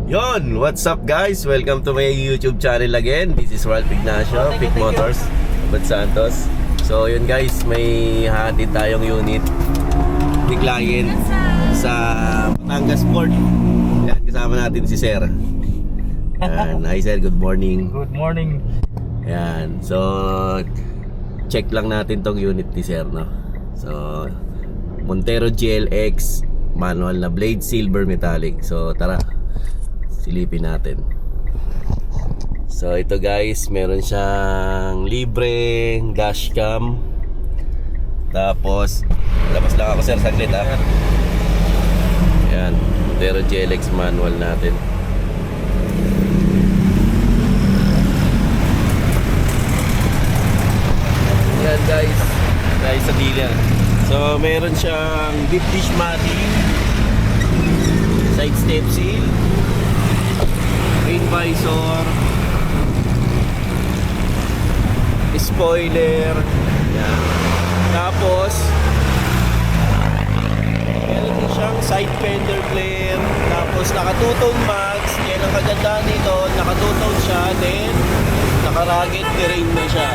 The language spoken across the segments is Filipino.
Yon, what's up guys? Welcome to my YouTube channel again. This is Ralph Ignacio, Pick Motors, Bad Santos. So yun guys, may hatid tayong unit ni client sa Batangas Port. Yan, kasama natin si Sir. Yan, hi Sir, good morning. Good morning. Yan, so check lang natin tong unit ni Sir, no? So Montero GLX, manual na blade, silver metallic. So tara, silipin natin. So ito guys, meron siyang libreng dashcam. Tapos labas lang ako sir saglit ha. Yan, Montero GLX manual natin. Yan guys, sa dealer. So meron siyang deep dish matting, side step seal, rain visor, spoiler. Yan. Tapos meron din siyang side fender flare. Tapos naka two-tone mags. Yan ang kagandahan dito, naka two-tone siya. Then naka rugged terrain na siya.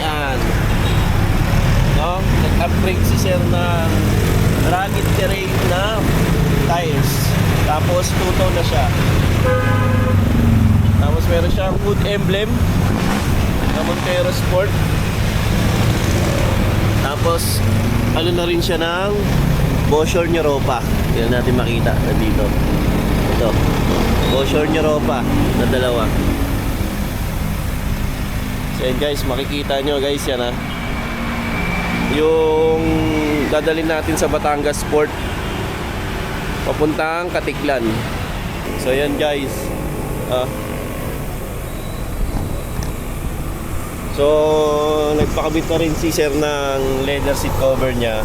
Yan, no? Nag-upgrade si sir ng rugged terrain na tires. Tapos two-tone na siya. Tapos meron siyang hood emblem na Montero Sport. Tapos ano na rin siya ng Bosher Europa. Yan natin makita nandito. Ito, Bosher Europa na dalawa. So yan guys, makikita nyo guys yan ha. Yung dadalhin natin sa Batangas Port papuntang Katiklan. So yan guys, so nagpakabit na rin si sir ng leather seat cover niya.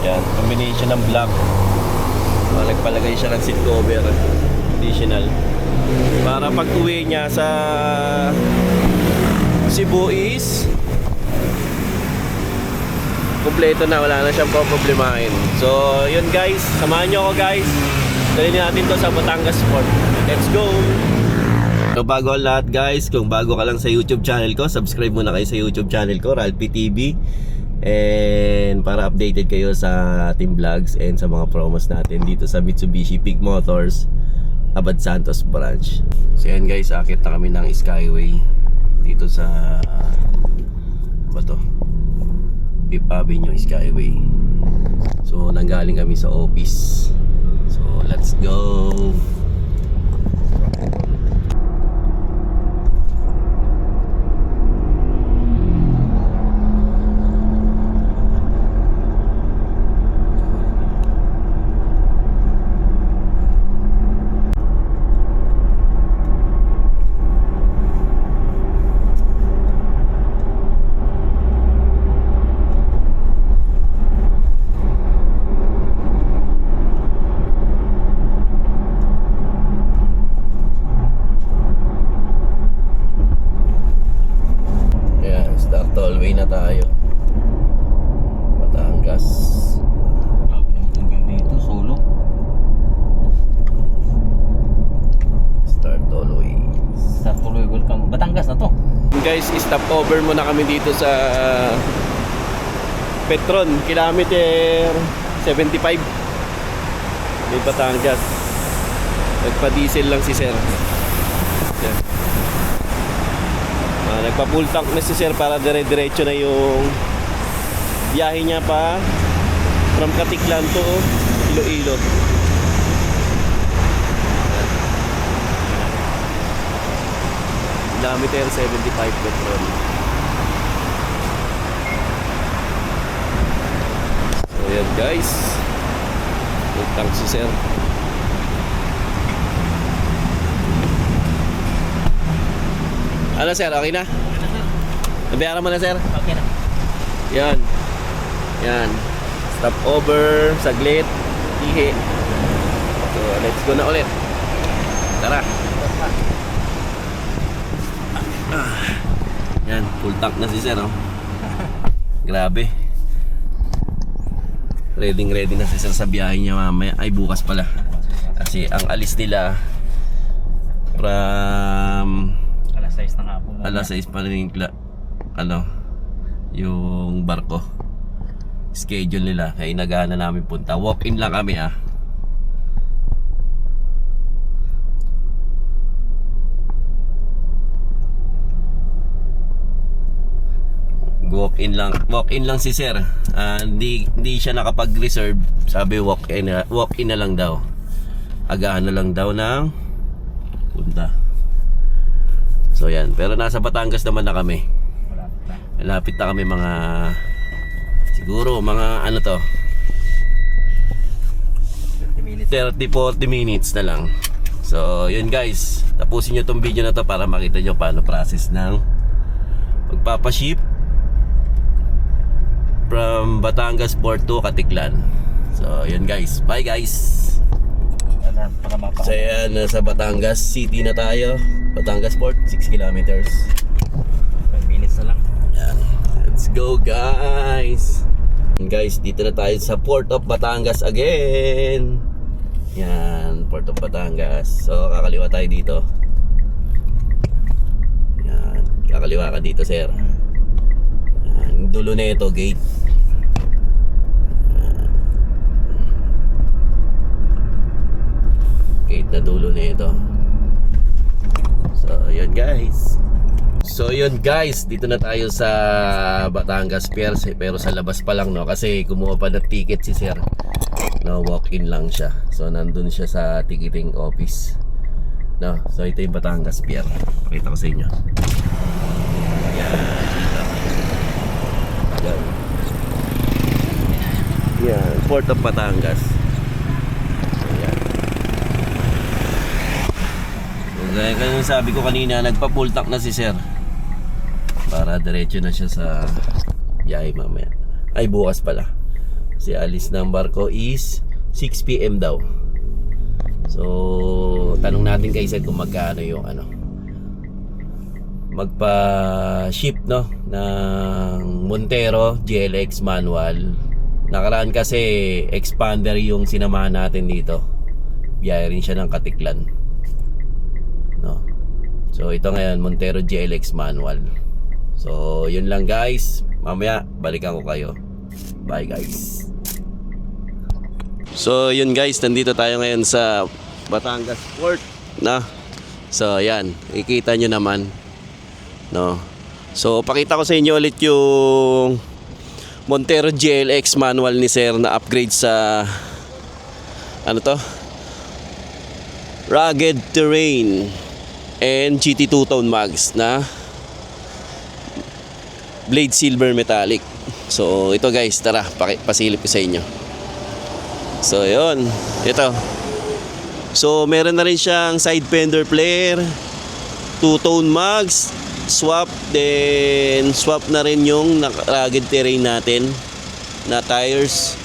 Yan, combination ng black. Nagpalagay siya ng seat cover additional para pag uwi niya sa Cebu is kumpleto na, wala na siyang poproblemahin. So yun guys, samahan nyo ako guys, dalhin natin to sa Batangas Port. Let's go! So bago ang lahat guys, kung bago ka lang sa YouTube channel ko, subscribe muna kayo sa YouTube channel ko, Ralphie TV. And para updated kayo sa ating vlogs and sa mga promos natin dito sa Mitsubishi Pick Motors, Abad Santos branch. So yan guys, akit na kami ng Skyway dito sa ba to? Fifth Avenue Skyway. So nanggaling kami sa office. So let's go. Tollway na tayo, Batangas. Grabe ng tubig dito, solo. Start tollway. Start tuloy, welcome. Batangas na to. Guys, stop over muna kami dito sa Petron, kilometer 75 may Batangas. Nagpa-diesel lang si sir. Yan. Nagpa-full tank na si sir para dire-diretso na yung biyahe niya pa from Katiklan to Iloilo. Kilometer 75 petrol. So yan guys, full tank si sir. Ano sir, okay na? Nabayaran mo na sir? Okay na. Yan. Yan. Stop over, saglit, ihi. So let's go na ulit. Tara. Yan, full tank na si sir, oh. Grabe. Ready na si sir sa biyahe niya mamaya. Ay, bukas pala. Kasi ang alis nila from Alas 6 ng hapon. alas 6 pa rin yung barko. Schedule nila. Kaya inagahan na namin punta. Walk-in lang kami Walk-in lang si sir. Hindi siya nakapag-reserve. Sabi walk-in na lang daw. Agahan na lang daw ng punta. So yan, pero nasa Batangas naman na kami. Malapit na kami mga siguro mga 30-40 minutes na lang. So yun guys, tapusin nyo tong video na to para makita nyo paano process ng pagpapaship from Batangas Port to Katiklan. So yun guys, bye guys. So yan, nasa Batangas City na tayo. Batangas Port, 6 kilometers. 5 minutes na lang. Yan. Let's go guys. And guys, dito na tayo sa Port of Batangas again. Yan, Port of Batangas. So kakaliwa tayo dito. Yan, kakaliwa ka dito sir. Yan, dulo na ito, gate. Yan. Gate na dulo na ito. So yun guys. So yun guys, dito na tayo sa Batangas Pier, pero sa labas pa lang kasi kumuha pa ng ticket si sir. Walk-in lang siya. So nandun siya sa ticketing office. So ito yung Batangas Pier. Pakita ko sa inyo. Yan, Port of Batangas. Gaya kanyung sabi ko kanina, nagpa-full tank na si sir para diretso na siya sa biyahe mamaya. Ay, bukas pala. Si alis ng barko is 6 PM daw. So tanong natin kay sir kung magkano yung magpa-ship ng Montero GLX manual. Nakaraan kasi expander yung sinamahan natin dito. Biyahe rin siya ng Katiklan. So ito ngayon Montero GLX manual. So yun lang guys. Mamaya balikan ko kayo. Bye guys. So yun guys, nandito tayo ngayon sa Batangas Port So yan, ikita nyo naman So pakita ko sa inyo ulit yung Montero GLX manual ni sir na upgrade sa rugged terrain and GT 2-tone mags na blade silver metallic. So ito guys, tara pasilip ko sa inyo. So yun, ito. So meron na rin siyang side fender flare, 2-tone mags, swap, then swap na rin yung rugged terrain natin na tires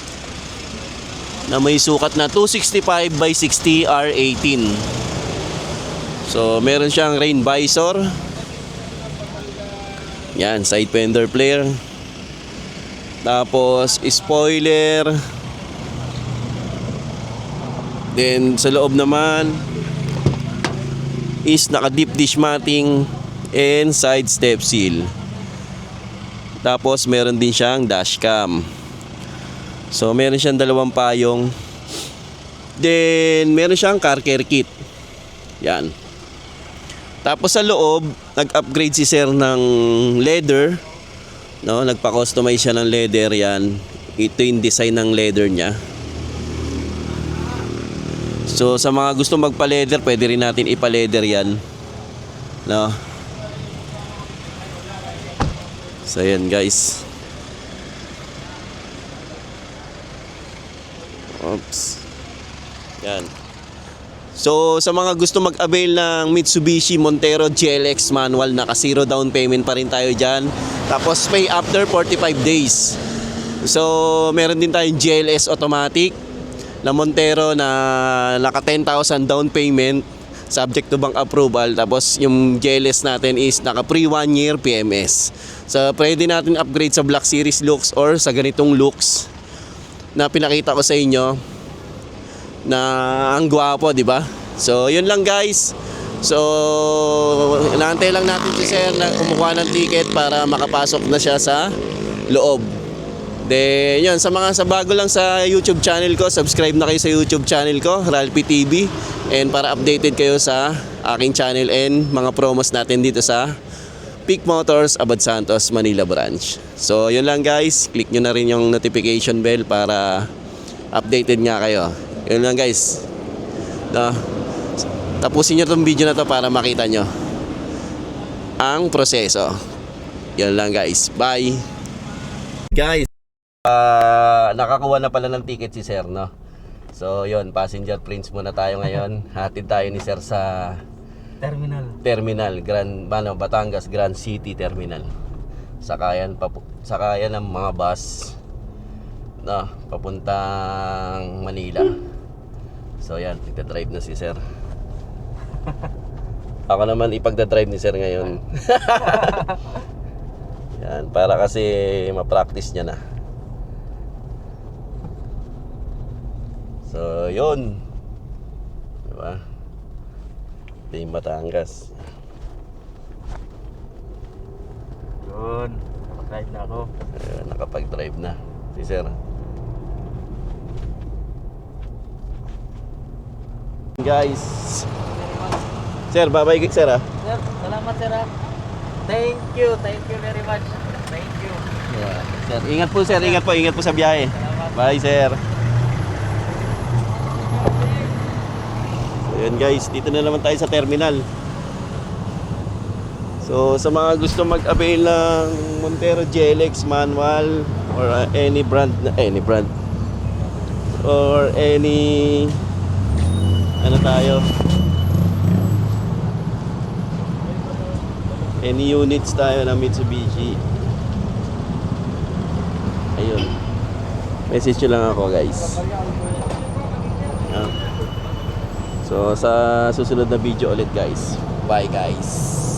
na may sukat na 265 by 60 R18. So meron siyang rain visor. Yan, side fender flare. Tapos spoiler. Then sa loob naman is naka deep dish matting and side step seal. Tapos meron din siyang dashcam. So meron siyang dalawang payong. Then meron siyang car care kit. Yan. Tapos sa loob, nag-upgrade si sir ng leather. Nagpa-customize siya ng leather yan. Ito yung design ng leather niya. So sa mga gusto magpa-leather, pwede rin natin ipa-leather yan. So yan guys. Oops. Yan. So sa mga gusto mag-avail ng Mitsubishi Montero GLX manual, naka 0 down payment pa rin tayo dyan. Tapos pay after 45 days. So meron din tayong GLS automatic na Montero na naka 10,000 down payment subject to bank approval. Tapos yung GLS natin is naka pre 1 year PMS. So pwede natin upgrade sa Black Series looks or sa ganitong looks na pinakita ko sa inyo. na ang gwapo, di ba? So, yun lang guys. So, inaantay lang natin si Sir na kumukuha ng ticket para makapasok na siya sa loob. Then, yun, sa mga sa bago lang sa YouTube channel ko, subscribe na kayo sa YouTube channel ko, Ralphie TV. And para updated kayo sa aking channel and mga promos natin dito sa Peak Motors, Abad Santos, Manila branch. So, yun lang guys. Click nyo na rin yung notification bell para updated nga kayo. Yun lang guys. No? Tapusin nyo itong video na to para makita nyo ang proseso. Yun lang guys. Bye. Guys, nakakuha na pala ng ticket si Sir, no? So, yun, passenger prints muna tayo ngayon. Hatid tayo ni Sir sa Terminal, Batangas Grand City Terminal. Sakayan ng mga bus na papuntang Manila. So, yan, nagda-drive na si Sir. Ako naman ipagda-drive ni Sir ngayon. Yan, para kasi ma-practice niya na. So, yun. Diba? Ito yung Batangas. Yun, nakapag-drive na ako. Ayun, nakapag-drive na si Sir. Guys. Sir, bye-bye Sir ah. Sir, salamat sir ah. Thank you very much. Thank you. Yeah. Sir, ingat po Sir, ingat po sa biyahe. Bye Sir. So yun guys, dito na naman tayo sa terminal. So sa mga gusto mag-avail ng Montero GLX manual or any brand or any ano tayo, any units tayo ng Mitsubishi. Ayun, message nyo lang ako guys. So sa susunod na video ulit guys. Bye guys.